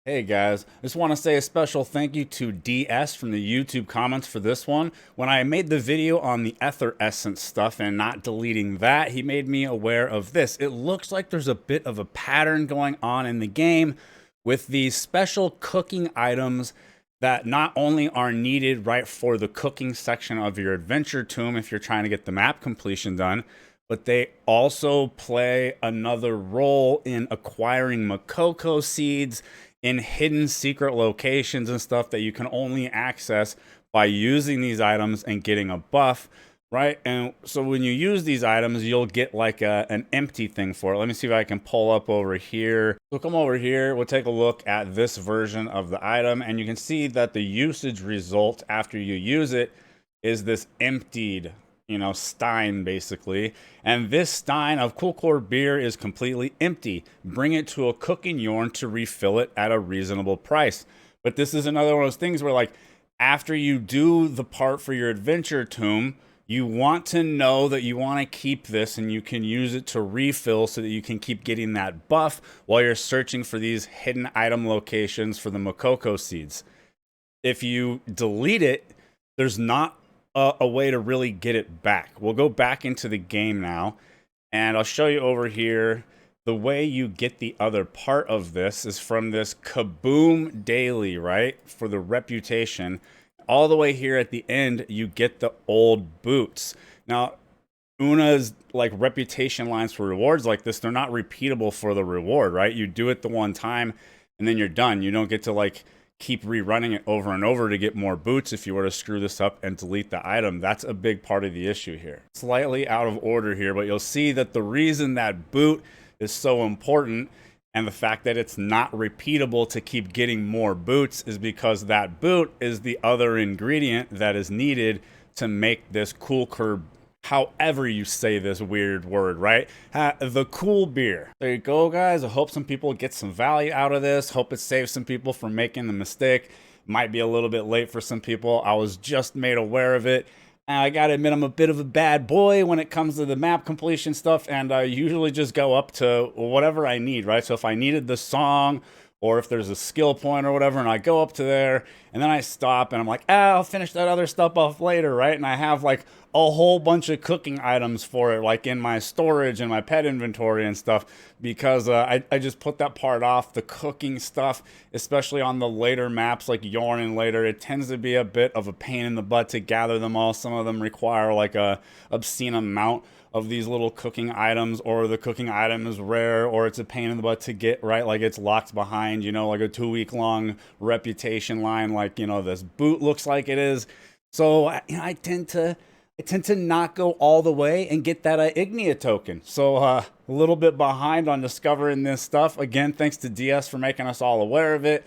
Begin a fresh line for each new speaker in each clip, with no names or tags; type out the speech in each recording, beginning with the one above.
Hey guys, just want to say a special thank you to DS from the YouTube comments for this one. When I made the video on the Ether Essence stuff and not deleting that, he made me aware of this. It looks like there's a bit of a pattern going on in the game with these special cooking items that not only are needed right for the cooking section of your adventure tomb if you're trying to get the map completion done, but they also play another role in acquiring mobo seeds in hidden secret locations and stuff that you can only access by using these items and getting a buff, right? And so when you use these items, you'll get like an empty thing for it. Let me see if I can pull up over here. So come over here, we'll take a look at this version of the item, and you can see that the usage result after you use it is this emptied, stein basically. And this stein of cool core beer is completely empty. Bring it to a cooking yarn to refill it at a reasonable price. But this is another one of those things where, like, after you do the part for your adventure tomb, you want to know that you want to keep this and you can use it to refill so that you can keep getting that buff while you're searching for these hidden item locations for the mobo seeds. If you delete it, there's not a way to really get it back. We'll go back into the game now, and I'll show you over here. The way you get the other part of this is from this Kaboom Daily, right? For the reputation. All the way here at the end, you get the old boots. Now, Una's like reputation lines for rewards like this, they're not repeatable for the reward, right? You do it the one time and then you're done. You don't get to like keep rerunning it over and over to get more boots if you were to screw this up and delete the item. That's a big part of the issue here. Slightly out of order here, but you'll see that the reason that boot is so important and the fact that it's not repeatable to keep getting more boots is because that boot is the other ingredient that is needed to make this cool curb, however you say this weird word, right? The cool beer. There you go, guys. I hope some people get some value out of this. Hope it saves some people from making the mistake. Might be a little bit late for some people. I was just made aware of it. And I gotta admit, I'm a bit of a bad boy when it comes to the map completion stuff, and I usually just go up to whatever I need, right? So if I needed the song, or if there's a skill point or whatever, and I go up to there, and then I stop, and I'm like, I'll finish that other stuff off later, right? And I have like a whole bunch of cooking items for it, like in my storage and my pet inventory and stuff, because I just put that part off. The cooking stuff, especially on the later maps like Yarn and later, it tends to be a bit of a pain in the butt to gather them all. Some of them require like a obscene amount of these little cooking items, or the cooking item is rare, or it's a pain in the butt to get, right? Like it's locked behind, like a 2-week-long reputation line, like, this boot looks like it is. So I tend to not go all the way and get that Ignia token. So a little bit behind on discovering this stuff. Again, thanks to DS for making us all aware of it.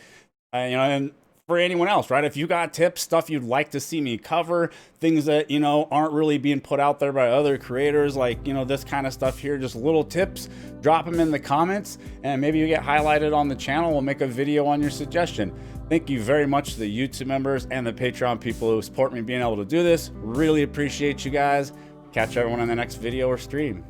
And for anyone else, right? If you got tips, stuff you'd like to see me cover, things that, aren't really being put out there by other creators, like, this kind of stuff here, just little tips, drop them in the comments, and maybe you get highlighted on the channel. We'll make a video on your suggestion. Thank you very much to the YouTube members and the Patreon people who support me being able to do this. Really appreciate you guys. Catch everyone in the next video or stream.